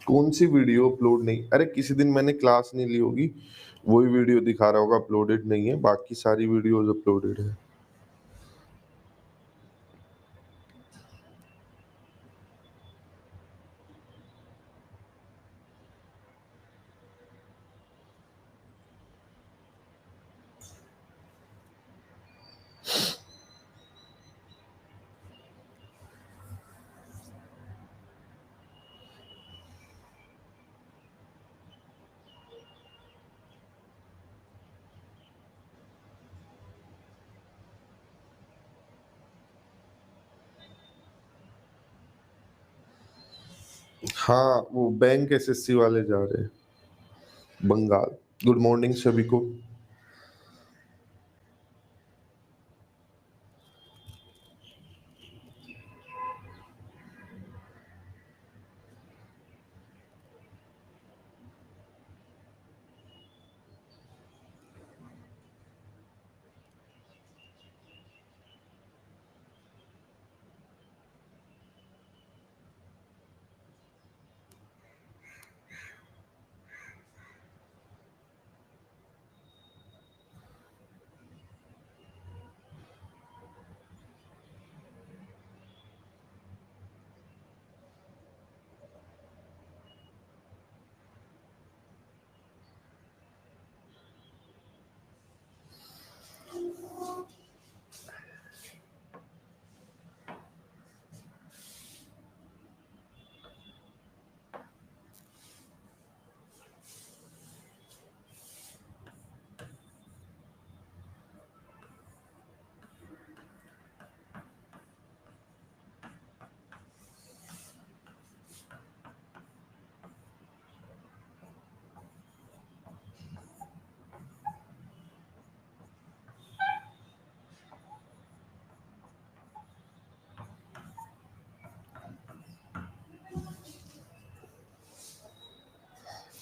कौन सी video upload नहीं? अरे किसी दिन मैंने क्लास नहीं ली होगी, वही वीडियो दिखा रहा होगा अपलोडेड नहीं है, बाकी सारी वीडियोस अपलोडेड है। हाँ, वो बैंक एसएससी वाले जा रहे हैं बंगाल। गुड मॉर्निंग सभी को।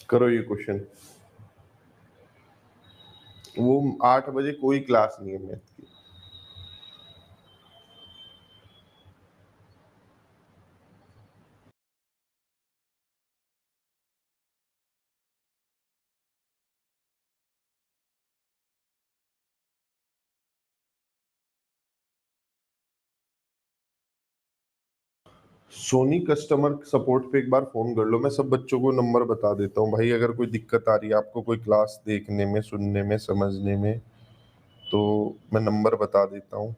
करो ये क्वेश्चन। वो 8 बजे कोई क्लास नहीं है मैथ की। सोनी कस्टमर सपोर्ट पे एक बार फोन कर लो, मैं सब बच्चों को नंबर बता देता हूँ भाई, अगर कोई दिक्कत आ रही है आपको कोई क्लास देखने में, सुनने में, समझने में, तो मैं नंबर बता देता हूँ।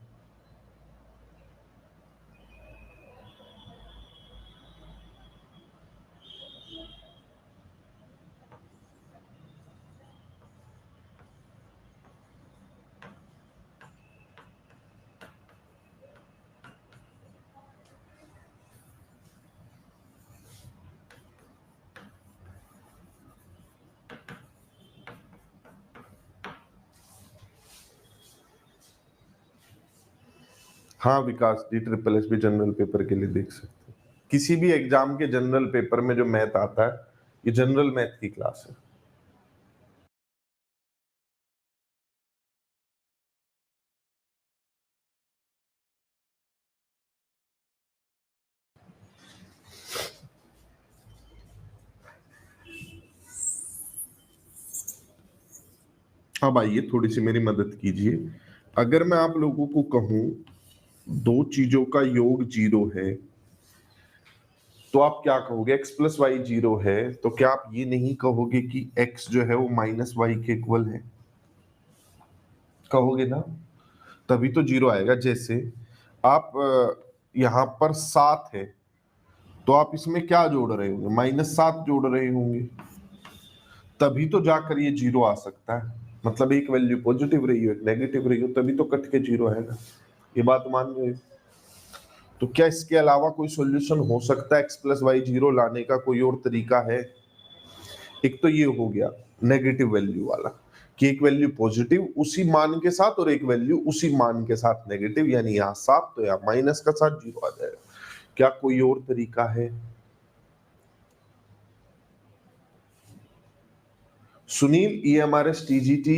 हाँ विकास जी, ट्रिपल एस भी जनरल पेपर के लिए देख सकते हैं। किसी भी एग्जाम के जनरल पेपर में जो मैथ आता है, ये जनरल मैथ की क्लास है। अब आइए थोड़ी सी मेरी मदद कीजिए। अगर मैं आप लोगों को कहूं दो चीजों का योग 0 है, तो आप क्या कहोगे? x प्लस वाई 0 है, तो क्या आप ये नहीं कहोगे कि x जो है वो माइनस वाई के इक्वल है? कहोगे ना? तभी तो 0 आएगा। जैसे आप यहाँ पर 7 है, तो आप इसमें क्या जोड़ रहे होंगे? -7 जोड़ रहे होंगे, तभी तो जाकर ये 0 आ सकता है। मतलब एक वैल्यू पॉजिटिव रही हो, एक नेगेटिव रही हो, तभी तो कट के 0 आएगा। ये बात मान रहे हो? तो क्या इसके अलावा कोई सॉल्यूशन हो सकता है x प्लस वाई 0 लाने का? कोई और तरीका है? एक तो ये हो गया नेगेटिव वैल्यू वाला, कि एक वैल्यू पॉजिटिव उसी मान के साथ और एक वैल्यू उसी मान के साथ नेगेटिव, यानी यहाँ 7 तो यहाँ माइनस का साथ 0 आ जाएगा। क्या कोई और तरीका है? सुनील, EMRS TGT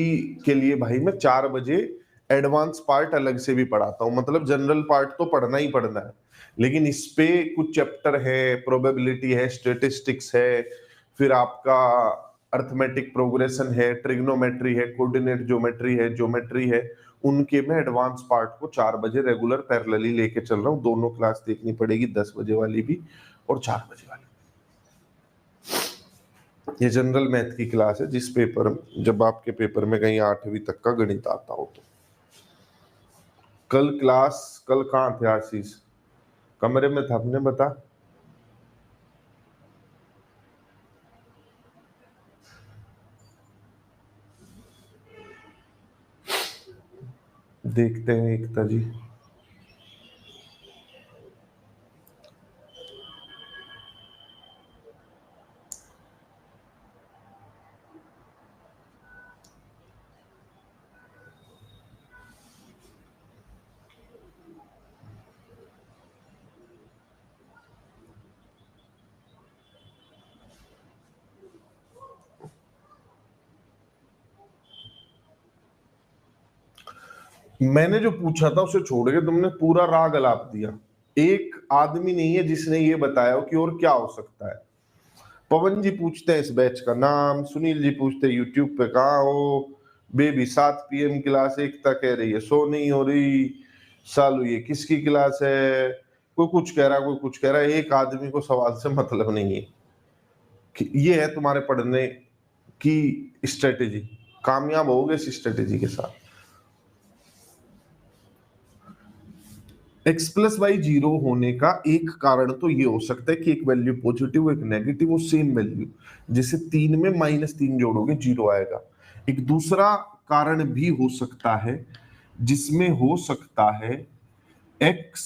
के लिए भाई मैं 4 बजे एडवांस पार्ट अलग से भी पढ़ाता हूँ, मतलब जनरल पार्ट तो पढ़ना ही पढ़ना है, लेकिन इस पे कुछ चैप्टर है, प्रोबेबिलिटी है, स्टेटिस्टिक्स है, फिर आपका अर्थमेटिक प्रोग्रेशन है, ट्रिग्नोमेट्री है, कोऑर्डिनेट ज्योमेट्री है, ज्योमेट्री है, उनके मैं एडवांस पार्ट को 4 बजे रेगुलर पैरेलली लेके चल रहा हूँ। दोनों क्लास देखनी पड़ेगी, 10 बजे वाली भी और 4 बजे वाली। ये जनरल मैथ की क्लास है, जिस पेपर, जब आपके पेपर में कहीं 8वीं तक का गणित आता हो तो। कल क्लास, कल कहाँ थे आशीष? कमरे में था अपने, बता। देखते हैं एकता जी। मैंने जो पूछा था उसे छोड़ के तुमने पूरा राग अलाप दिया। एक आदमी नहीं है जिसने ये बताया हो कि और क्या हो सकता है। पवन जी पूछते हैं इस बैच का नाम, सुनील जी पूछते हैं यूट्यूब पे कहाँ हो, बेबी 7 PM क्लास, एकता कह रही है सो नहीं हो रही, सालू ये किसकी क्लास है, कोई कुछ कह रहा है, कोई कुछ कह रहा है। एक आदमी को सवाल से मतलब नहीं है। कि ये है तुम्हारे पढ़ने की स्ट्रेटेजी, कामयाब होगे इस स्ट्रेटेजी के साथ। एक्स प्लस वाई जीरो होने का एक कारण तो ये हो सकता है कि एक वैल्यू पॉजिटिव एक नेगेटिव वो सेम वैल्यू, जैसे 3 में -3 जोड़ोगे 0 आएगा। एक दूसरा कारण भी हो सकता है जिसमें हो सकता है एक्स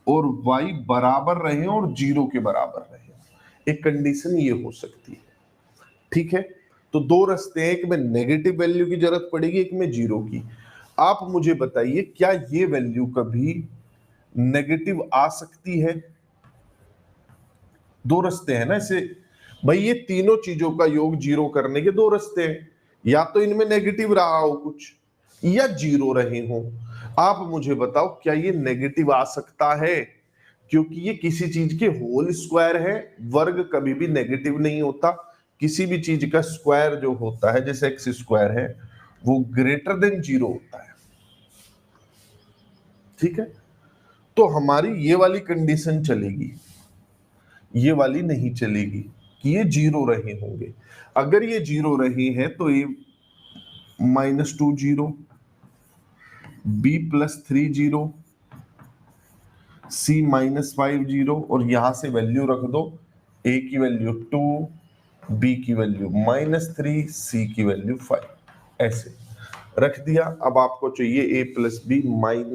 और वाई बराबर रहे और 0 के बराबर रहे। एक कंडीशन ये हो सकती है, ठीक है। तो दो रास्ते हैं, एक में नेगेटिव वैल्यू की जरूरत पड़ेगी, एक में 0 की। आप मुझे बताइए क्या ये वैल्यू कभी नेगेटिव आ सकती है? दो रास्ते हैं ना इसे भाई, ये तीनों चीजों का योग 0 करने के दो रास्ते हैं, या तो इनमें नेगेटिव रहा हो कुछ या 0 रहे हो। आप मुझे बताओ क्या ये नेगेटिव आ सकता है? क्योंकि ये किसी चीज के होल स्क्वायर है, वर्ग कभी भी नेगेटिव नहीं होता। किसी भी चीज का स्क्वायर जो होता है, जैसे एक्स स्क्वायर है, वो ग्रेटर देन 0 होता है, ठीक है। तो हमारी ये वाली कंडीशन चलेगी, ये वाली नहीं चलेगी कि ये 0 रहे होंगे। अगर ये 0 रहे हैं तो ये -2 0, b +3 0, c -5 0, और यहां से वैल्यू रख दो, a की वैल्यू 2, b की वैल्यू -3, c की वैल्यू 5, ऐसे रख दिया। अब आपको चाहिए a + b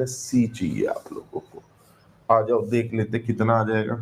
-c चाहिए आप लोगों को। आ जाओ देख लेते कितना आ जाएगा।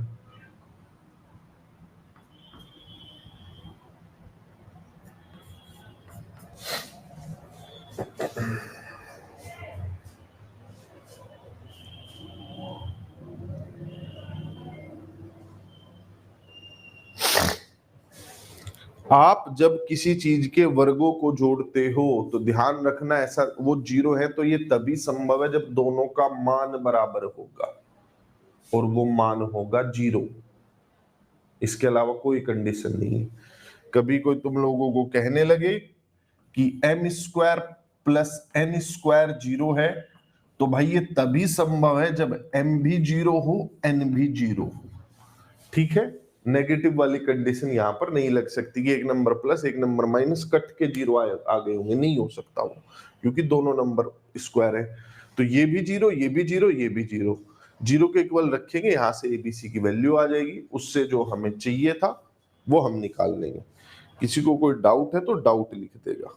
आप जब किसी चीज के वर्गों को जोड़ते हो तो ध्यान रखना, ऐसा वो 0 है तो ये तभी संभव है जब दोनों का मान बराबर होगा, और वो मान होगा 0। इसके अलावा कोई कंडीशन नहीं है। कभी कोई तुम लोगों को कहने लगे कि m² + n² 0 है, तो भाई ये तभी संभव है जब m भी 0 हो, n भी 0 हो, ठीक है। नेगेटिव वाली कंडीशन यहां पर नहीं लग सकती कि एक नंबर प्लस एक नंबर माइनस कट के 0 आ गए होंगे, नहीं हो सकता वो, क्योंकि दोनों नंबर स्क्वायर है। तो ये भी 0, ये भी 0, ये भी 0, 0 के इक्वल रखेंगे, यहां से एबीसी की वैल्यू आ जाएगी, उससे जो हमें चाहिए था वो हम निकाल लेंगे। किसी को कोई डाउट है तो डाउट लिख देगा।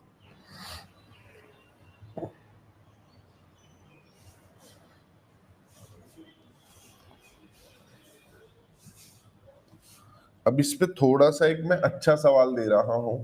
अब इस पे थोड़ा सा एक मैं अच्छा सवाल दे रहा हूं।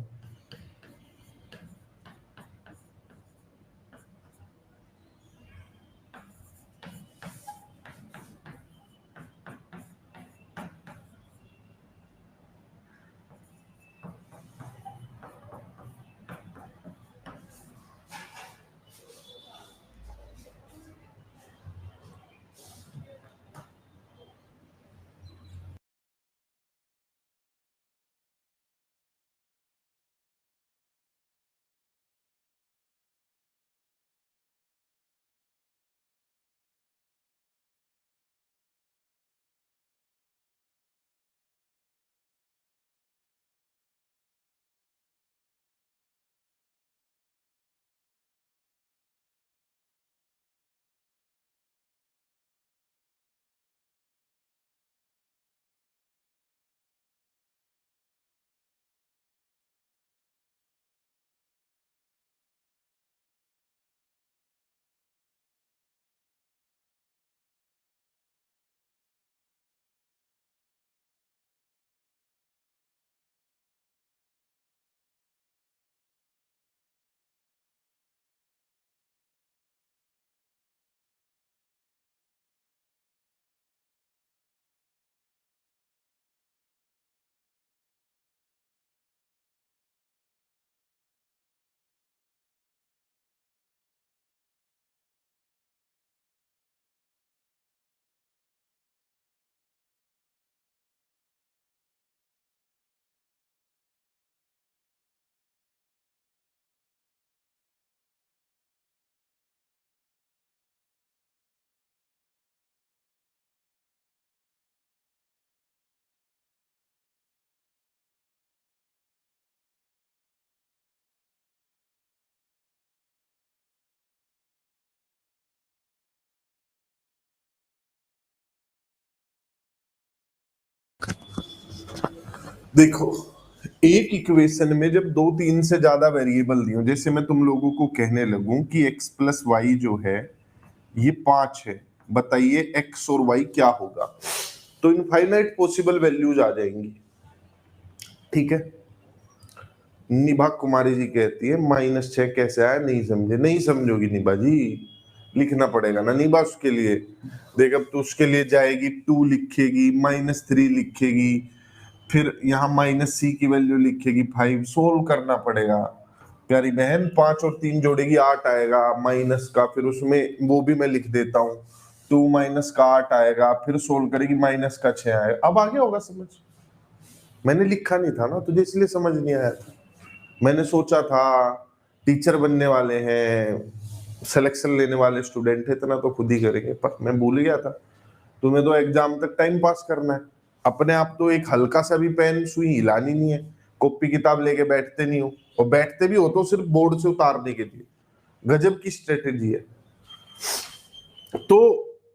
देखो, एक इक्वेशन में जब दो तीन से ज्यादा वेरिएबल दिए, जैसे मैं तुम लोगों को कहने लगूं कि x प्लस वाई जो है ये 5 है, बताइए x और y क्या होगा, तो इनफाइनाइट पॉसिबल वैल्यूज आ जाएंगी। ठीक है, निभा कुमारी जी कहती है -6 कैसे आया, नहीं समझे, नहीं समझोगी निभा जी, लिखना पड़ेगा ना निभा उसके लिए। देख अब तो उसके लिए जाएगी, 2 लिखेगी, -3 लिखेगी, फिर यहाँ -c की वैल्यू लिखेगी 5, सोल्व करना पड़ेगा प्यारी बहन। 5 और 3 जोड़ेगी 8 आएगा माइनस का, फिर उसमें वो भी मैं लिख देता हूँ, 2 माइनस का 8 आएगा, फिर सोल्व करेगी -6 आएगा। अब आ गया होगा समझ? मैंने लिखा नहीं था ना तुझे, इसलिए समझ नहीं आया था। मैंने सोचा था टीचर बनने वाले हैं, सिलेक्शन लेने वाले स्टूडेंट है, इतना तो खुद ही करेंगे, पर मैं भूल गया था। तुम्हें तो एग्जाम तक टाइम पास करना है, अपने आप तो एक हल्का सा भी पेन सुई हिलानी नहीं है, कॉपी किताब लेके बैठते नहीं हो, और बैठते भी हो तो सिर्फ बोर्ड से उतारने के लिए। गजब की स्ट्रेटेजी है। तो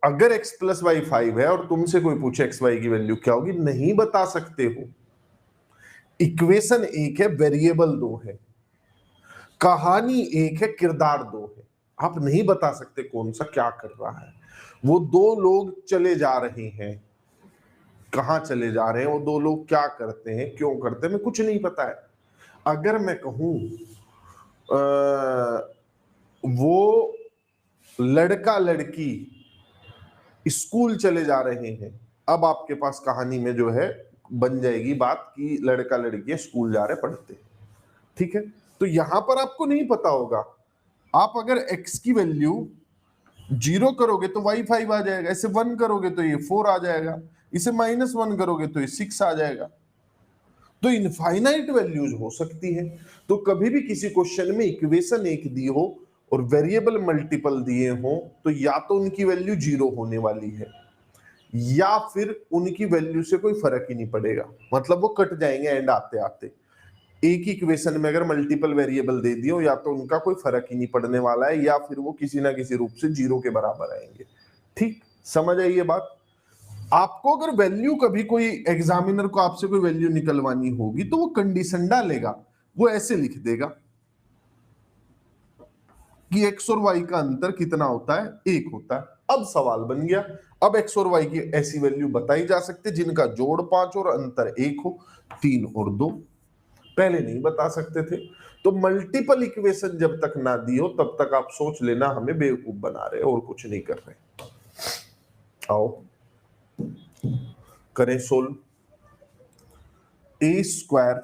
अगर x प्लस वाई 5 है और तुमसे कोई पूछे x y की वैल्यू क्या होगी, नहीं बता सकते हो। इक्वेशन एक है, वेरिएबल दो है, कहानी एक है, किरदार दो है। आप नहीं बता सकते कौन सा क्या कर रहा है। वो दो लोग चले जा रहे हैं, कहां चले जा रहे हैं, वो दो लोग क्या करते हैं, क्यों करते हैं, मैं कुछ नहीं पता है। अगर मैं कहूं वो लड़का लड़की स्कूल चले जा रहे हैं, अब आपके पास कहानी में जो है बन जाएगी बात कि लड़का लड़की स्कूल जा रहे पढ़ते। ठीक है, तो यहां पर आपको नहीं पता होगा। आप अगर x की वैल्यू 0 करोगे तो y 5 आ जाएगा, इसे 1 करोगे तो ये 4 आ जाएगा, इसे -1 करोगे तो ये 6 आ जाएगा। तो इनफाइनाइट वैल्यूज हो सकती है। तो कभी भी किसी क्वेश्चन में इक्वेशन एक दी हो और वेरिएबल मल्टीपल दिए हो, तो या तो उनकी वैल्यू 0 होने वाली है, या फिर उनकी वैल्यू से कोई फर्क ही नहीं पड़ेगा, मतलब वो कट जाएंगे एंड आते आते। एक ही इक्वेशन में अगर मल्टीपल वेरिएबल दे दिए हो, या तो उनका कोई फर्क ही नहीं पड़ने वाला है, या फिर वो किसी ना किसी रूप से 0 के बराबर आएंगे। ठीक, समझ आई ये बात? आपको अगर वैल्यू कभी कोई एग्जामिनर को आपसे कोई वैल्यू निकलवानी होगी तो वो कंडीशन डालेगा, वो ऐसे लिख देगा कि x और y का अंतर कितना होता है, 1 होता है। अब सवाल बन गया, अब x और y की ऐसी वैल्यू बताई जा सकती है जिनका जोड़ 5 और अंतर 1 हो, 3 और 2, पहले नहीं बता सकते थे। तो मल्टीपल इक्वेशन जब तक ना दी हो तब तक आप सोच लेना हमें बेवकूफ बना रहे, और कुछ नहीं कर रहे। आओ करें सोल्व। ए स्क्वायर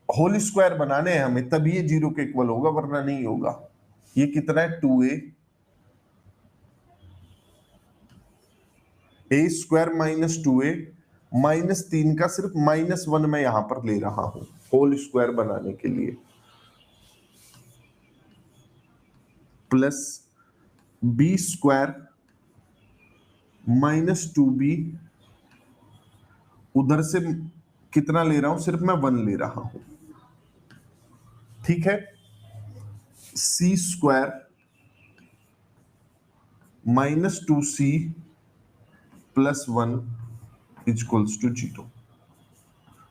होल स्क्वायर बनाने हैं हमें, तभी ये 0 के इक्वल होगा, वरना नहीं होगा। ये कितना है, 2a, ए स्क्वायर -2a, -3 का सिर्फ -1 मैं यहां पर ले रहा हूं होल स्क्वायर बनाने के लिए, प्लस बी स्क्वायर -2b, उधर से कितना ले रहा हूं, सिर्फ मैं 1 ले रहा हूं। ठीक है, c square -2c plus 1 equals to 0।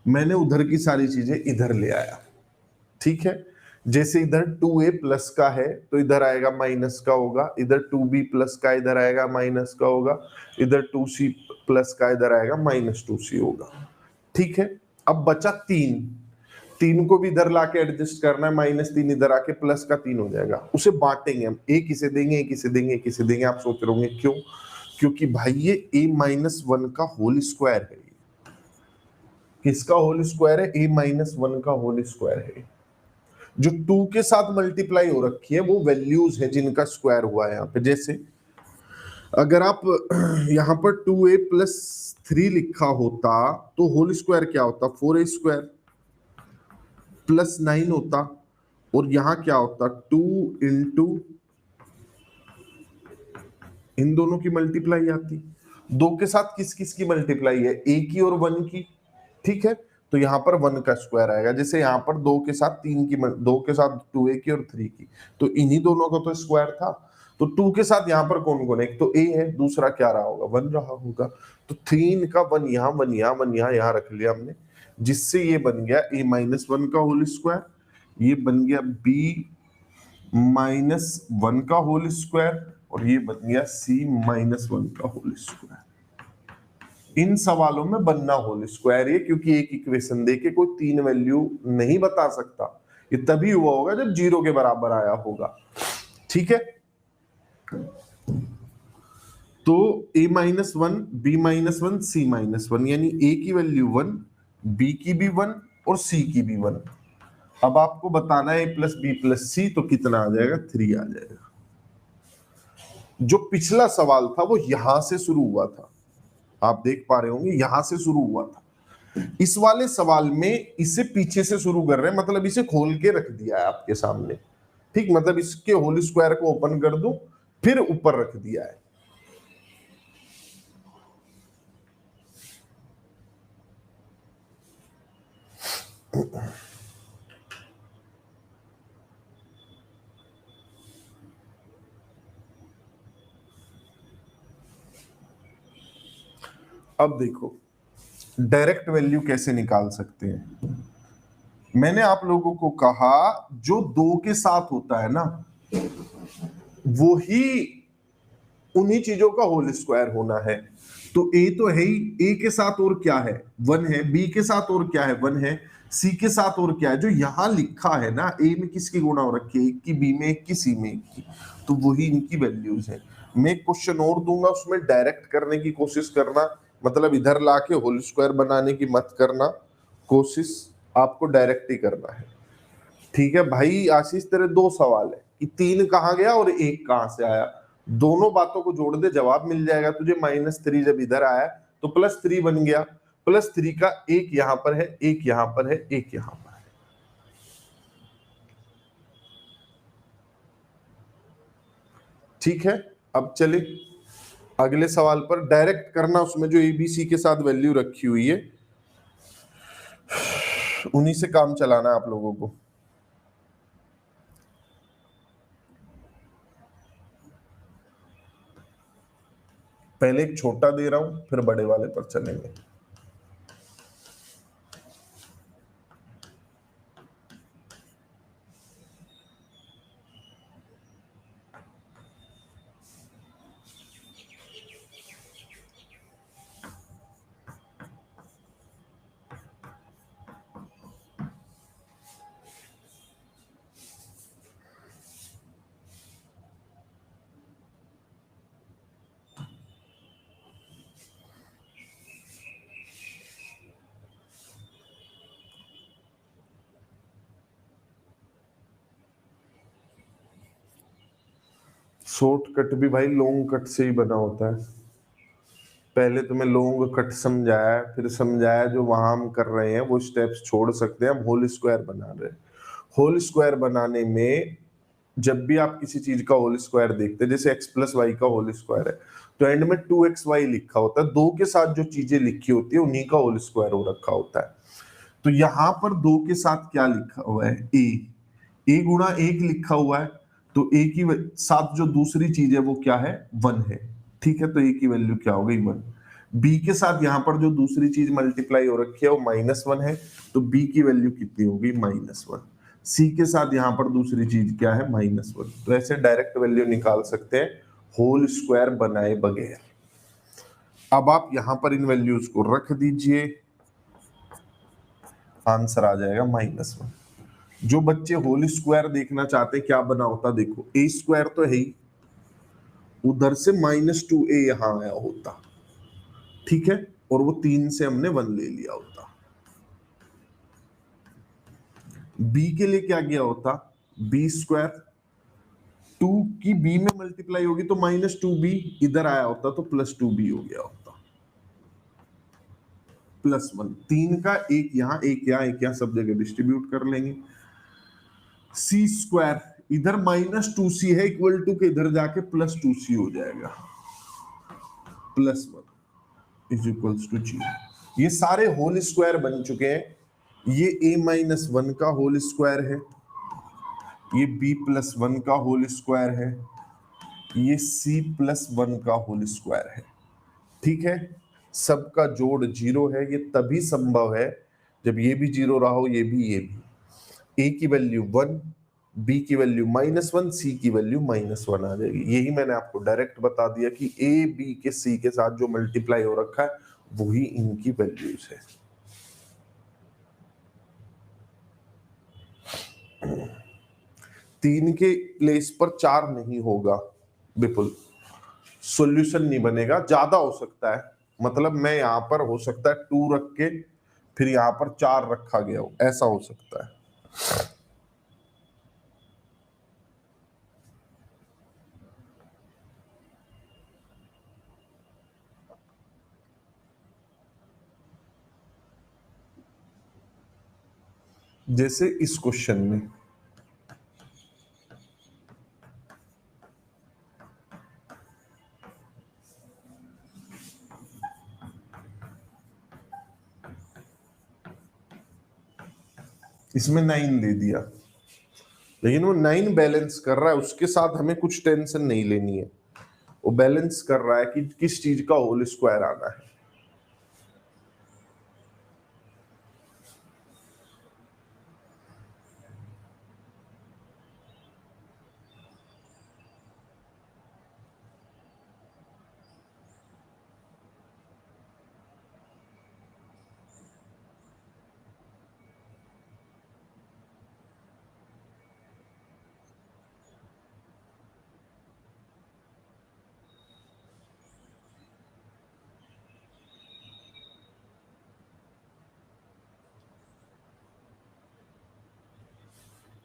मैंने उधर की सारी चीजें इधर ले आया। ठीक है, जैसे इधर 2a प्लस का है तो इधर आएगा माइनस का होगा, इधर 2b प्लस का इधर आएगा माइनस का होगा, इधर 2c प्लस का इधर आएगा -2c होगा। ठीक है, अब बचा 3 को भी इधर लाके एडजस्ट करना है, -3 इधर आके प्लस का 3 हो जाएगा, उसे बांटेंगे हम, एक इसे देंगे, एक इसे देंगे, एक इसे देंगे। आप सोच रहे होंगे क्यों? क्योंकि भाई ये a-1 का होल स्क्वायर है। किसका होल स्क्वायर है? a-1 का होल स्क्वायर है। जो 2 के साथ मल्टीप्लाई हो रखी है वो वैल्यूज है जिनका स्क्वायर हुआ है यहाँ पे। जैसे अगर आप यहाँ पर 2a प्लस 3 लिखा होता तो होल स्क्वायर क्या होता? 4a स्क्वायर प्लस 9 होता, और यहां क्या होता? 2 इंटू, इन दोनों की मल्टीप्लाई आती। 2 के साथ किस किस की मल्टीप्लाई है? a की और 1 की। ठीक है, तो यहाँ पर 1 का स्क्वायर आएगा। जैसे यहाँ पर 2 के साथ 3 की, 2 के साथ 2a की और 3 की, तो इन्हीं दोनों का तो स्क्वायर था। तो 2 के साथ यहाँ पर कौन कौन है, एक तो a है, दूसरा क्या रहा होगा, 1 रहा होगा। तो 3 का 1 यहाँ, 1 यहाँ, 1 यहाँ, यहाँ रख लिया हमने, जिससे ये बन गया a माइनस 1 का होल स्क्वायर, ये बन गया b माइनस 1 का होल स्क्वायर, और ये बन गया c माइनस 1 का होल स्क्वायर। इन सवालों में बनना होल स्क्वायर है, क्योंकि एक इक्वेशन देके कोई 3 वैल्यू नहीं बता सकता। ये तभी हुआ होगा जब 0 के बराबर आया होगा। ठीक है, तो a minus 1, b minus 1, c minus 1, यानी a की वैल्यू 1, b की भी 1 और c की भी 1। अब आपको बताना है a प्लस बी प्लस सी, तो कितना आ जाएगा, 3 आ जाएगा। जो पिछला सवाल था वो यहां से शुरू हुआ था, आप देख पा रहे होंगे, यहां से शुरू हुआ था। इस वाले सवाल में इसे पीछे से शुरू कर रहे हैं, मतलब इसे खोल के रख दिया है आपके सामने। ठीक, मतलब इसके होल स्क्वायर को ओपन कर दूं, फिर ऊपर रख दिया है। अब देखो डायरेक्ट वैल्यू कैसे निकाल सकते हैं। मैंने आप लोगों को कहा जो 2 के साथ होता है ना, वो ही उन्हीं चीजों का होल स्क्वायर होना है। तो a तो है ही, a के साथ और क्या है, 1 है, b के साथ और क्या है, 1 है, c के साथ और क्या है, जो यहां लिखा है ना, a में किसकी गुणा हो रखी है, एक की, b में एक की, c में एक की, तो वही इनकी वैल्यूज है। मैं क्वेश्चन और दूंगा, उसमें डायरेक्ट करने की कोशिश करना, मतलब इधर लाके होल स्क्वायर बनाने की मत करना, कोशिश आपको डायरेक्ट ही करना है। ठीक है भाई आशीष, तेरे 2 सवाल है कि 3 कहां गया और 1 कहां से आया, दोनों बातों को जोड़ दे, जवाब मिल जाएगा तुझे। -3 जब इधर आया तो +3 बन गया, +3 का 1 यहां पर है, 1 यहां पर है, 1 यहां पर है। ठीक है, अब चले अगले सवाल पर। डायरेक्ट करना, उसमें जो एबीसी के साथ वैल्यू रखी हुई है उन्हीं से काम चलाना है आप लोगों को। पहले एक छोटा दे रहा हूं, फिर बड़े वाले पर चलेंगे। शॉर्टकट भी भाई लॉन्ग कट से ही बना होता है। पहले तुम्हें लॉन्ग कट समझाया, फिर समझाया जो वहां हम कर रहे हैं वो स्टेप्स छोड़ सकते हैं, हम होल स्क्वायर बना रहे हैं। होल स्क्वायर बनाने में जब भी आप किसी चीज का होल स्क्वायर देखते हैं, जैसे x प्लस वाई का होल स्क्वायर है, तो एंड में 2xy लिखा होता है, 2 के साथ जो चीजें लिखी होती है उन्हीं का होल स्क्वायर हो रखा होता है। तो यहां पर 2 के साथ क्या लिखा हुआ है, a गुणा 1 लिखा हुआ है, तो a की साथ जो दूसरी चीज है वो क्या है, 1 है। ठीक है, तो a की वैल्यू क्या हो गई, 1। b के साथ यहाँ पर जो दूसरी चीज मल्टीप्लाई हो रखी है वो -1 है, तो b की वैल्यू कितनी होगी, -1। c के साथ यहाँ पर दूसरी चीज क्या है, -1। तो ऐसे डायरेक्ट वैल्यू निकाल सकते हैं होल स्क्वायर बनाए बगैर। अब आप यहां पर इन वैल्यूज को रख दीजिए, आंसर आ जाएगा -1। जो बच्चे होल स्क्वायर देखना चाहते क्या बना होता, देखो a स्क्वायर तो है ही, उधर से -2a यहां आया होता, ठीक है, और वो 3 से हमने 1 ले लिया होता। b के लिए क्या किया होता, b स्क्वायर 2 की b में मल्टीप्लाई होगी तो -2b, इधर आया होता तो +2b हो गया होता, +1। 3 का 1 यहां, 1 यहां, 1 यहां, सब जगह डिस्ट्रीब्यूट कर लेंगे। c स्क्वायर इधर -2c है, इक्वल टू के इधर जाके +2c हो जाएगा, +1 इज इक्वल्स टू 0। ये सारे होल स्क्वायर बन चुके हैं, ये a-1 का होल स्क्वायर है, ये b+1 का होल स्क्वायर है, ये c+1 का होल स्क्वायर है। ठीक है, सबका जोड़ 0 है। ये तभी संभव है जब ये भी 0 रहा हो, ये भी, ये भी। a की वैल्यू 1, b की वैल्यू -1, c की वैल्यू -1 आ जाएगी। यही मैंने आपको डायरेक्ट बता दिया कि a b के c के साथ जो मल्टीप्लाई हो रखा है वही इनकी वैल्यूज है। 3 के प्लेस पर 4 नहीं होगा विपुल, सॉल्यूशन नहीं बनेगा। ज्यादा हो सकता है, मतलब मैं यहां पर हो सकता है 2 रख के फिर यहां पर 4 रखा गया हो, ऐसा हो सकता है। जैसे इस क्वेश्चन में इसमें 9 दे दिया, लेकिन वो 9 बैलेंस कर रहा है, उसके साथ हमें कुछ टेंशन नहीं लेनी है। वो बैलेंस कर रहा है कि किस चीज का होल स्क्वायर आना है।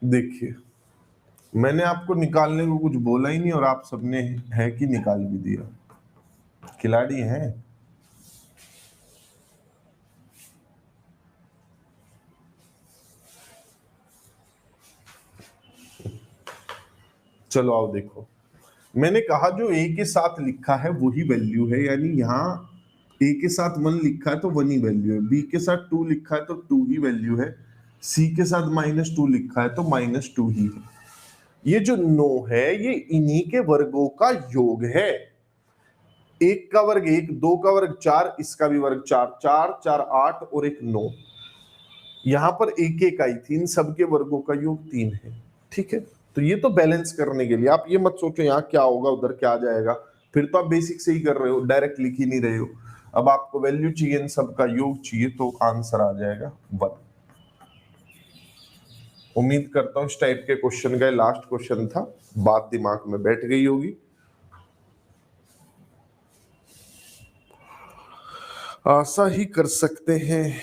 देखिए, मैंने आपको निकालने को कुछ बोला ही नहीं और आप सबने है कि निकाल भी दिया। खिलाड़ी हैं। चलो आओ देखो, मैंने कहा जो a के साथ लिखा है वही वैल्यू है, यानी यहाँ a के साथ 1 लिखा है तो 1 ही वैल्यू है, b के साथ 2 लिखा है तो 2 ही वैल्यू है, c के साथ -2 लिखा है तो -2 ही है। ये जो 9 है ये इन्हीं के वर्गों का योग है। 1 का वर्ग 1, 2 का वर्ग 4, इसका भी वर्ग 4, 4 4 8 और एक 9। यहाँ पर एक एक आई थी, इन सबके वर्गों का योग 3 है। ठीक है, तो ये तो बैलेंस करने के लिए, आप ये मत सोचो यहाँ क्या होगा उधर क्या आ जाएगा, फिर तो आप बेसिक से ही कर रहे हो, डायरेक्ट लिख ही नहीं रहे हो। अब आपको वैल्यू चाहिए, इन सबका योग चाहिए, तो आंसर आ जाएगा 1। उम्मीद करता हूँ इस टाइप के क्वेश्चन का लास्ट क्वेश्चन था, बात दिमाग में बैठ गई होगी। आशा ही कर सकते हैं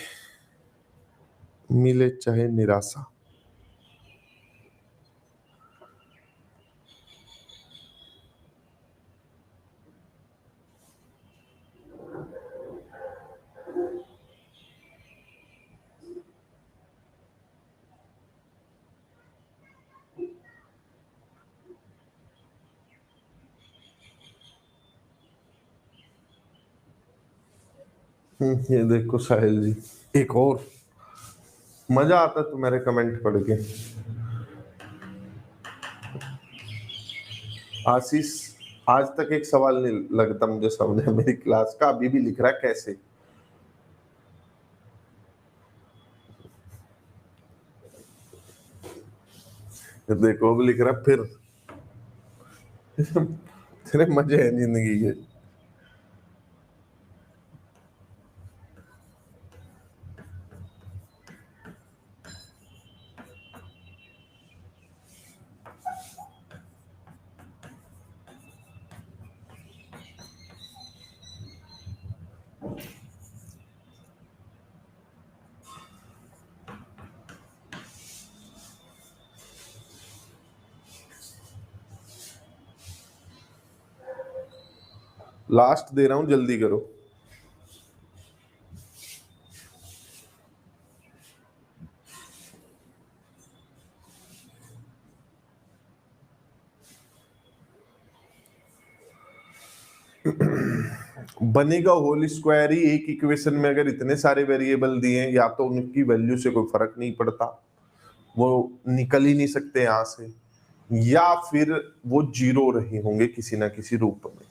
मिले चाहे निराशा। ये देखो साहिल जी, एक और मजा आता तुम्हारे कमेंट पढ़ के। आशीष, आज तक एक सवाल नहीं लगता मुझे समझ में, मेरी क्लास का अभी भी लिख रहा है कैसे। देखो अब लिख रहा है फिर। तेरे मजे है जिंदगी के। लास्ट दे रहा हूं, जल्दी करो। बनेगा होल स्क्वायर ही। एक इक्वेशन में अगर इतने सारे वेरिएबल दिए हैं, या तो उनकी वैल्यू से कोई फर्क नहीं पड़ता, वो निकल ही नहीं सकते यहां से, या फिर वो जीरो रहे होंगे किसी ना किसी रूप में।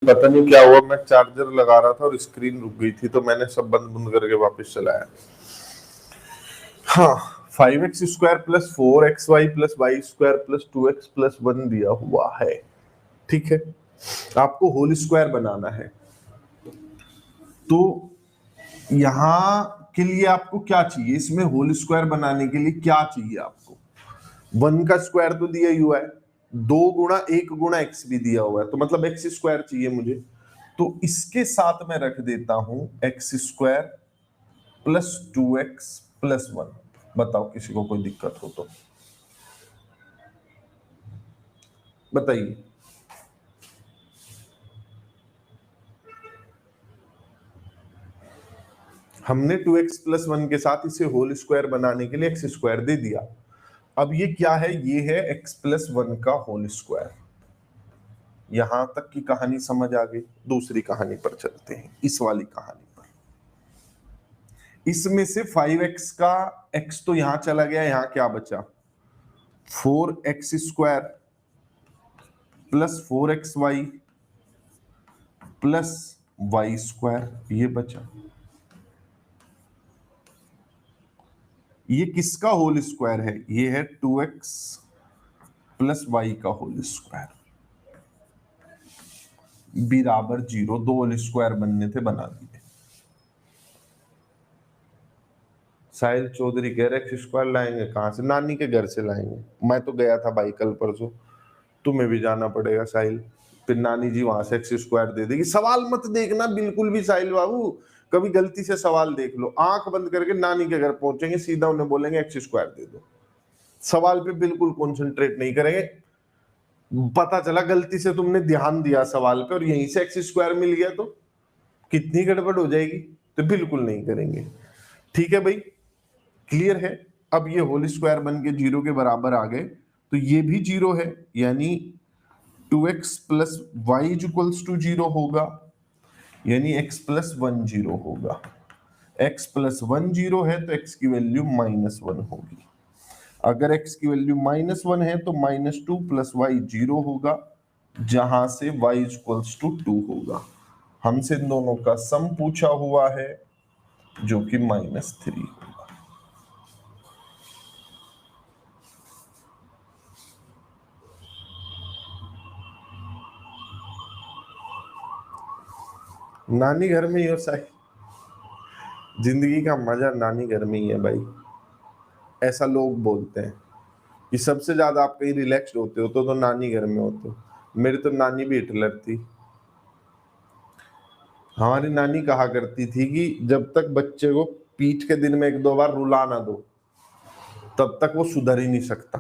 पता नहीं क्या हुआ, मैं चार्जर लगा रहा था और स्क्रीन रुक गई थी, तो मैंने सब बंद बंद करके वापस चलाया। हाँ, 5x² plus 4xy plus y² plus 2x plus 1 दिया हुआ है। ठीक है, आपको होल स्क्वायर बनाना है, तो यहां के लिए आपको क्या चाहिए? इसमें होल स्क्वायर बनाने के लिए क्या चाहिए आपको? 1 का स्क्वायर तो दिया हुआ है, 2 गुणा 1 गुणा x भी दिया हुआ है, तो मतलब x² चाहिए मुझे। तो इसके साथ मैं रख देता हूं x² प्लस 2x प्लस 1। बताओ किसी को कोई दिक्कत हो तो बताइए। हमने 2x प्लस 1 के साथ इसे होल स्क्वायर बनाने के लिए x² दे दिया। अब ये क्या है? ये है x प्लस 1 का होल स्क्वायर। यहां तक की कहानी समझ आ गई। दूसरी कहानी पर चलते हैं, इस वाली कहानी पर। इसमें से 5x का x तो यहां चला गया, यहां क्या बचा? 4x² plus 4xy plus y², ये बचा। ये किसका होल स्क्वायर है? ये है 2x प्लस y का होल स्क्वायर बराबर 0। 2 होल स्क्वायर बनने थे, बना दिए। साहिल चौधरी कह रहे x² लाएंगे कहां से? नानी के घर से लाएंगे। मैं तो गया था भाई कल परसों, तुम्हें भी जाना पड़ेगा साहिल, फिर नानी जी वहां से x² दे देगी। सवाल मत देखना बिल्कुल भी साहिल बाबू, कभी गलती से सवाल देख लो, आंख बंद करके नानी के घर पहुंचेंगे, सीधा उन्हें बोलेंगे x² दे दो। सवाल पे बिल्कुल कॉन्सेंट्रेट नहीं करेंगे। पता चला गलती से तुमने ध्यान दिया सवाल पे और यहीं से x² मिल गया तो कितनी गड़बड़ हो जाएगी। तो बिल्कुल नहीं करेंगे। ठीक है भाई, क्लियर है? अब ये होल स्क्वायर बन के 0 के बराबर आ गए, तो ये भी 0 है, यानी 2x plus y is equals to 0 होगा, यानी x प्लस 1 0 होगा। x प्लस 1 0 है तो x की वैल्यू -1 होगी। अगर x की वैल्यू -1 है तो -2 प्लस वाई 0 होगा, जहां से y इक्वल्स टू 2 होगा। हमसे इन दोनों का सम पूछा हुआ है, जो कि -3 होगा। नानी घर में ही हो साई, जिंदगी का मजा नानी घर में ही है भाई। ऐसा लोग बोलते हैं कि सबसे ज्यादा आप कहीं रिलैक्स्ड होते हो तो नानी घर में होते हो। मेरी तो नानी भी हिटलर थी। हमारी नानी कहा करती थी कि जब तक बच्चे को पीठ के दिन में 1-2 बार रुला ना दो, तब तक वो सुधर ही नहीं सकता।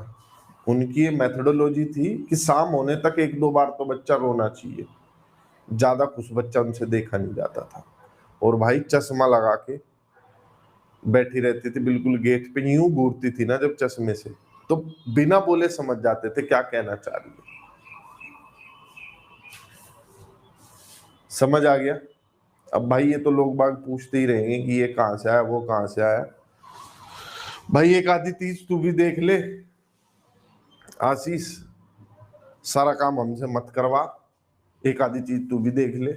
उनकी ये मेथोडोलॉजी थी कि शाम होने तक 1-2 बार तो बच्चा रोना चाहिए। ज्यादा खुश बच्चा उनसे देखा नहीं जाता था। और भाई चश्मा लगा के बैठी रहती थी, बिल्कुल गेट पे यूं घूरती थी ना जब चश्मे से, तो बिना बोले समझ जाते थे क्या कहना चाह रही है। समझ आ गया? अब भाई ये तो लोग बाग पूछते ही रहेंगे कि ये कहां से आया, वो कहां से आया। भाई एक आधी चीज तू भी देख ले आशीष, सारा काम हमसे मत करवा, एक आधी चीज तू भी देख ले।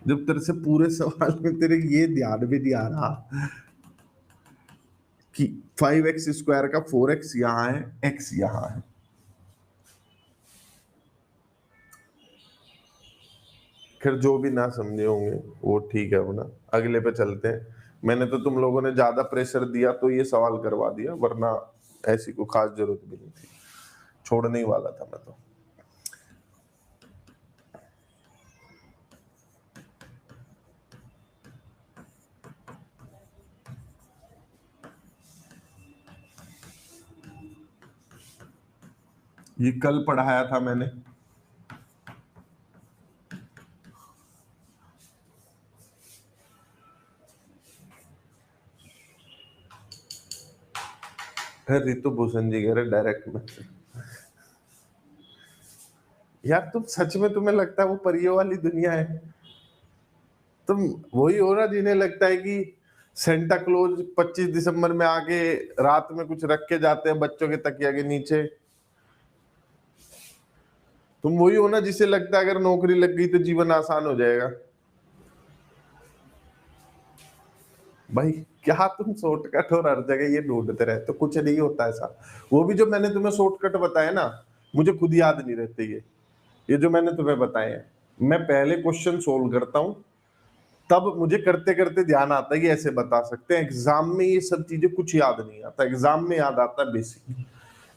जब तेरे से पूरे सवाल में तेरे ये ध्यान भी नहीं आ रहा कि 5x² का 4x यहाँ है, x यहाँ है। फिर जो भी ना समझे होंगे वो ठीक है अपना, अगले पे चलते हैं। मैंने तो तुम लोगों ने ज्यादा प्रेशर दिया तो ये सवाल करवा दिया, वरना ऐसी कोई खास जरूरत भी नहीं थी, छोड़ने ही वाला था मैं तो। ये कल पढ़ाया था मैंने। रितु भूषण जी कह रहे डायरेक्ट में। यार तुम सच में, तुम्हें लगता है वो परियों वाली दुनिया है? तुम वही हो ना जिन्हें लगता है कि सेंटा क्लोज 25 दिसंबर में आके रात में कुछ रख के जाते हैं बच्चों के तकिया के नीचे। तुम वही हो ना जिसे लगता है अगर नौकरी लग गई तो जीवन आसान हो जाएगा। भाई क्या तुम शॉर्टकट और हर जगह ये ढूंढते रहते हो, कुछ नहीं होता ऐसा। वो भी जो मैंने तुम्हें शॉर्टकट बताया ना, मुझे खुद याद नहीं रहते ये जो मैंने तुम्हें बताए हैं। मैं पहले क्वेश्चन सोल्व करता हूँ, तब मुझे करते करते ध्यान आता है कि ऐसे बता सकते हैं। एग्जाम में ये सब चीजें कुछ याद नहीं आता, एग्जाम में याद आता है बेसिक।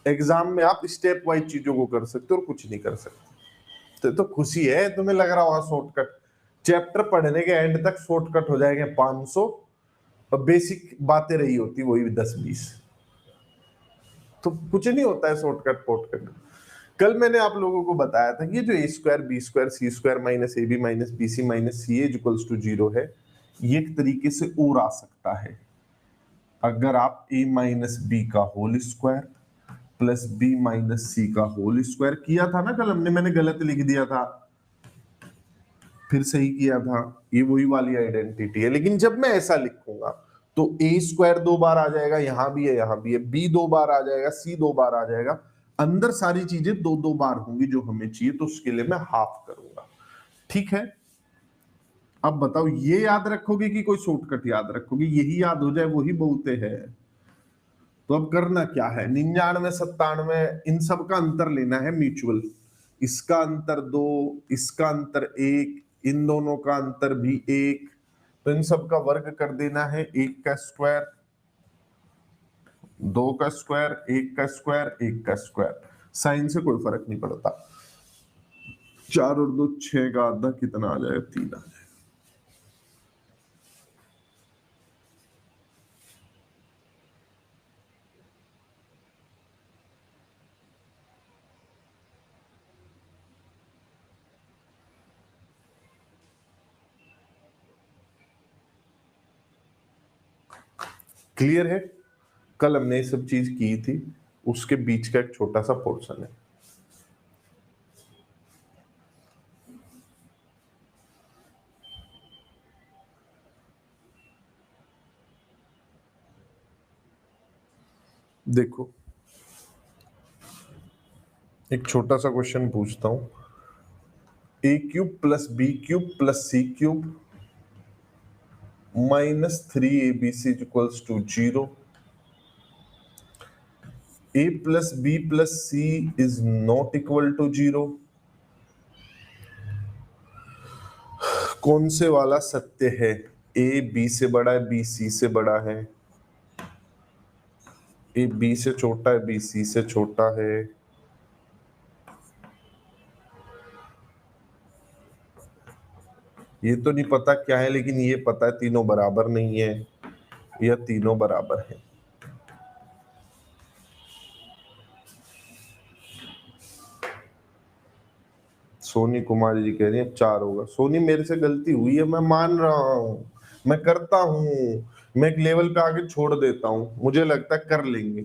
एग्जाम में आप स्टेप वाइज चीजों को कर सकते हो और कुछ नहीं कर सकते। तो खुशी है तुम्हें लग रहा होगा शॉर्टकट, चैप्टर पढ़ने के एंड तक शॉर्टकट हो जाएंगे 500, और बेसिक बातें रही होती वही 10-20। तो कुछ नहीं होता है शॉर्टकट पोर्टकट। कल मैंने आप लोगों को बताया था कि ये जो a²b² c²-b−ab−bc−ca=0 है, ये एक तरीके से और आ सकता है। अगर आप a−b का होल स्क्वायर प्लस b−c का होल स्क्वायर किया था ना कल हमने, मैंने गलत लिख दिया था फिर सही किया था, ये वही वाली आइडेंटिटी है। लेकिन जब मैं ऐसा लिखूंगा तो a² 2 बार आ जाएगा, यहां भी है यहां भी है, b 2 बार आ जाएगा, c 2 बार आ जाएगा, अंदर सारी चीजें 2-2 बार होंगी जो हमें चाहिए, तो उसके लिए मैं हाफ करूंगा। ठीक है, अब बताओ ये याद रखोगे कि कोई शॉर्टकट याद रखोगे? यही याद हो जाए वही बहुत है। तो अब करना क्या है, 99, 97 इन सब का अंतर लेना है म्यूचुअल। इसका अंतर 2, इसका अंतर 1, इन दोनों का अंतर भी 1, तो इन सब का वर्ग कर देना है। 1 का स्क्वायर, 2 का स्क्वायर, 1 का स्क्वायर, 1 का स्क्वायर। साइन से कोई फर्क नहीं पड़ता। 4 और 2 6 का आधा कितना आ जाएगा? 3 आ जाएगा। क्लियर है? कल हमने ये सब चीज की थी, उसके बीच का एक छोटा सा पोर्शन है। देखो एक छोटा सा क्वेश्चन पूछता हूं, a³ + b³ + c³ -3abc=0, a + b + c is not equal to 0। कौन से वाला सत्य है? a b से बड़ा है, b c से बड़ा है, a b से छोटा है, b c से छोटा है। ये तो नहीं पता क्या है, लेकिन ये पता है तीनों बराबर नहीं है या तीनों बराबर है। सोनी कुमारी जी कह रही है 4 होगा। सोनी मेरे से गलती हुई है, मैं मान रहा हूँ, मैं करता हूँ, मैं एक लेवल पे आके छोड़ देता हूँ, मुझे लगता है कर लेंगे।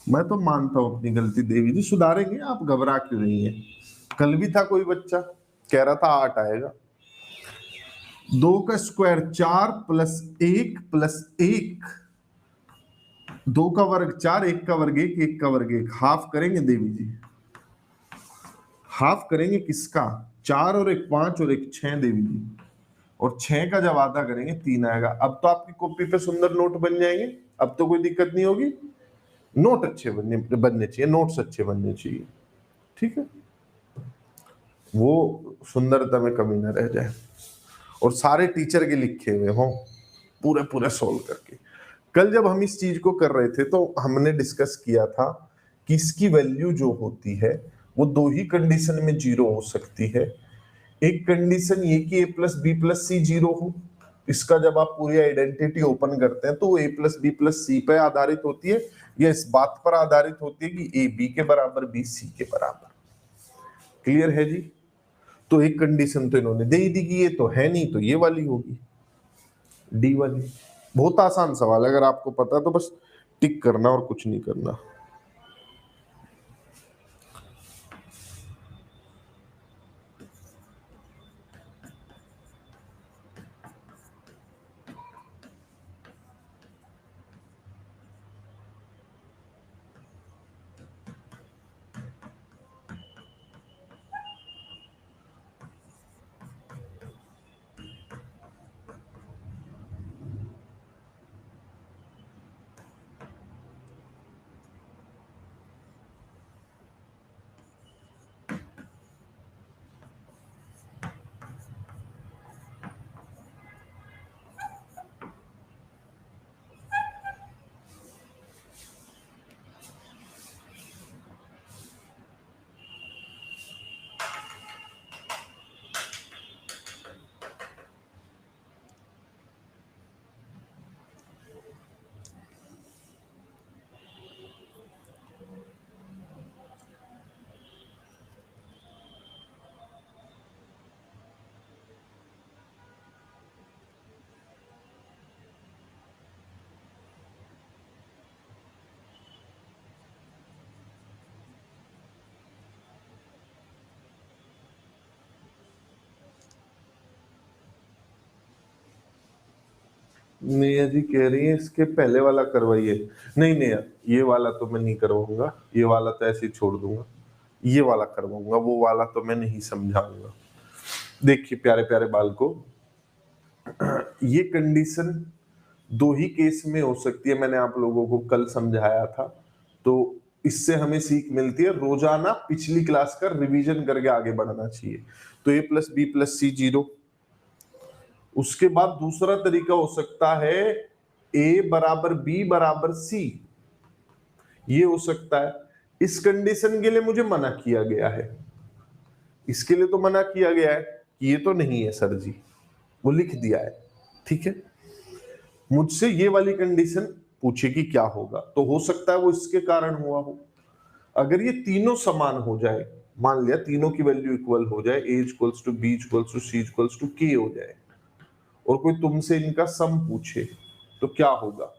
मैं तो मानता हूँ अपनी गलती, देवी जी सुधारेंगे, आप घबरा क्यों रही है? कल भी था कोई बच्चा कह रहा था 8 आएगा। 2 का स्क्वायर 4 + 1 + 1, 2 का वर्ग 4, 1 का वर्ग 1, 1 का वर्ग 1, हाफ करेंगे देवी जी। हाफ करेंगे किसका? 4 और 1 5 और 1 6 देवी जी। और 6 का जब आधा करेंगे 3 आएगा। अब तो आपकी कॉपी पे सुंदर नोट बन जाएंगे, अब तो कोई दिक्कत नहीं होगी। नोट अच्छे बनने चाहिए, नोट्स अच्छे बनने चाहिए, ठीक है, वो सुंदरता में कमी ना रह जाए, और सारे टीचर के लिखे हुए हों पूरे पूरे सोल्व करके। कल जब हम इस चीज को कर रहे थे तो हमने डिस्कस किया था कि इसकी वैल्यू जो होती है वो दो ही कंडीशन में जीरो हो सकती है। एक कंडीशन ये कि ए प्लस बी प्लस सी जीरो हो, इसका जब आप पूरी आइडेंटिटी ओपन करते हैं तो वो ए प्लस बी प्लस सी पे आधारित होती है, या इस बात पर आधारित होती है कि ए बी के बराबर बी सी के बराबर। क्लियर है जी? तो एक कंडीशन तो इन्होंने दे ही दी कि ये तो है नहीं, तो ये वाली होगी, डी वाली। बहुत आसान सवाल है, अगर आपको पता है तो बस टिक करना और कुछ नहीं करना। नेहा जी कह रही है इसके पहले वाला करवाइए। नहीं नेहा, ये वाला तो मैं नहीं करवाऊंगा, ये वाला तो ऐसे ही छोड़ दूंगा, ये वाला करवाऊंगा, वो वाला तो मैं नहीं समझाऊंगा। देखिए प्यारे प्यारे बाल को, ये कंडीशन दो ही केस में हो सकती है, मैंने आप लोगों को कल समझाया था। तो इससे हमें सीख मिलती है, रोजाना पिछली क्लास का रिवीजन करके आगे बढ़ना चाहिए। तो ए प्लस बी प्लस सी जीरो। उसके बाद दूसरा तरीका हो सकता है ए बराबर बी बराबर सी, ये हो सकता है। इस कंडीशन के लिए मुझे मना किया गया है, इसके लिए तो मना किया गया है कि ये तो नहीं है सर जी, वो लिख दिया है, ठीक है। मुझसे ये वाली कंडीशन पूछे कि क्या होगा, तो हो सकता है वो इसके कारण हुआ हो। अगर ये तीनों समान हो जाए, मान लिया तीनों की वैल्यू इक्वल हो जाए, a equals to b equals to c equals to k हो जाए, और कोई तुमसे इनका सम पूछे, तो क्या होगा?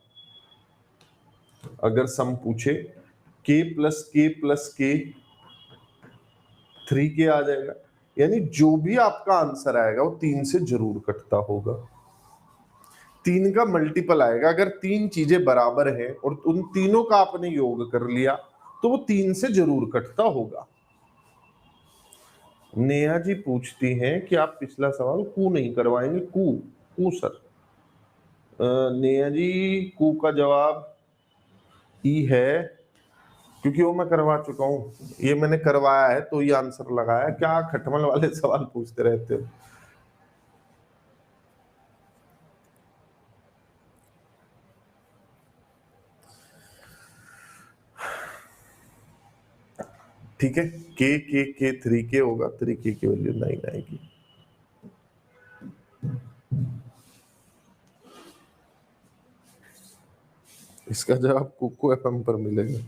अगर सम पूछे के प्लस के 3 के आ जाएगा, यानी जो भी आपका आंसर आएगा वो 3 से जरूर कटता होगा। 3 का मल्टीपल आएगा, अगर तीन चीजें बराबर हैं और उन तीनों का आपने योग कर लिया तो वो 3 से जरूर कटता होगा। नेहा जी पूछती हैं कि आप पिछला सवाल कू नहीं करवाएंगे। कू कू सर, नेहा जी कू का जवाब ई है, क्योंकि वो मैं करवा चुका हूँ, ये मैंने करवाया है तो ये आंसर लगाया। क्या खटमल वाले सवाल पूछते रहते हो। ठीक है, के 3 के होगा, 3 के की वैल्यू 9 आएगी। इसका जवाब कुको एफएम पर मिलेगा।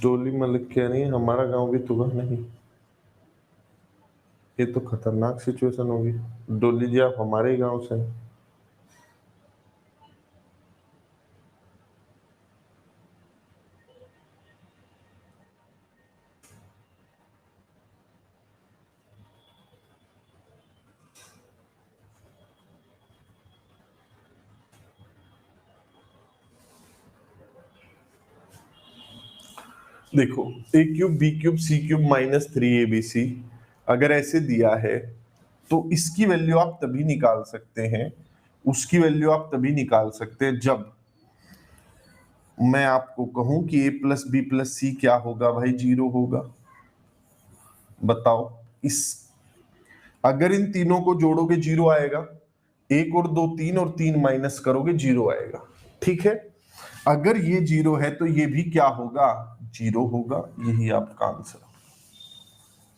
डोली मलिक कह रही है हमारा गांव भी तुगा नहीं। ये तो खतरनाक सिचुएशन होगी। डोली जी आप हमारे ही गांव से हैं। देखो a cube b cube c cube minus 3abc अगर ऐसे दिया है तो इसकी वैल्यू आप तभी निकाल सकते हैं, उसकी वैल्यू आप तभी निकाल सकते हैं जब मैं आपको कहूं कि a प्लस बी प्लस सी क्या होगा भाई, 0 होगा। बताओ इस अगर इन तीनों को जोड़ोगे 0 आएगा, एक और दो तीन और तीन माइनस करोगे 0 आएगा। ठीक है, अगर ये 0 है तो ये भी क्या होगा, 0 होगा। यही आपका आंसर।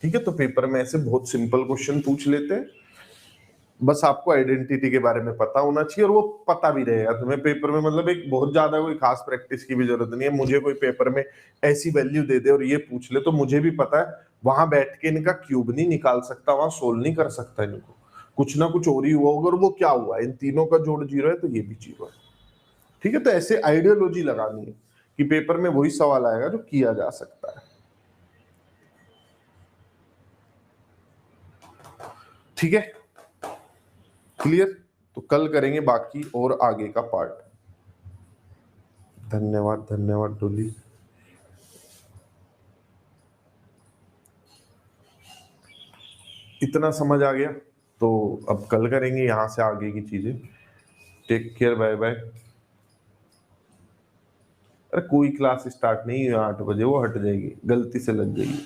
ठीक है, तो पेपर में ऐसे बहुत सिंपल क्वेश्चन पूछ लेते हैं, बस आपको आइडेंटिटी के बारे में पता होना चाहिए और वो पता भी रहेगा तुम्हें पेपर में। मतलब एक बहुत ज्यादा कोई खास प्रैक्टिस की भी जरूरत नहीं है। मुझे कोई पेपर में ऐसी वैल्यू दे दे और ये पूछ ले तो मुझे भी पता है वहां बैठ के इनका क्यूब नहीं निकाल सकता, वहां सोल्व नहीं कर सकता, इनको कुछ ना कुछ और ही हुआ होगा। और वो क्या हुआ, इन तीनों का जोड़ 0 है तो ये भी 0 है। ठीक है, तो ऐसे आइडियोलॉजी लगानी है कि पेपर में वही सवाल आएगा जो किया जा सकता है। ठीक है, क्लियर। तो कल करेंगे बाकी और आगे का पार्ट। धन्यवाद धन्यवाद डोली। इतना समझ आ गया तो अब कल करेंगे यहां से आगे की चीजें। Take care, bye bye. अरे कोई क्लास स्टार्ट नहीं हुई 8 बजे, वो हट जाएगी, गलती से लग गई।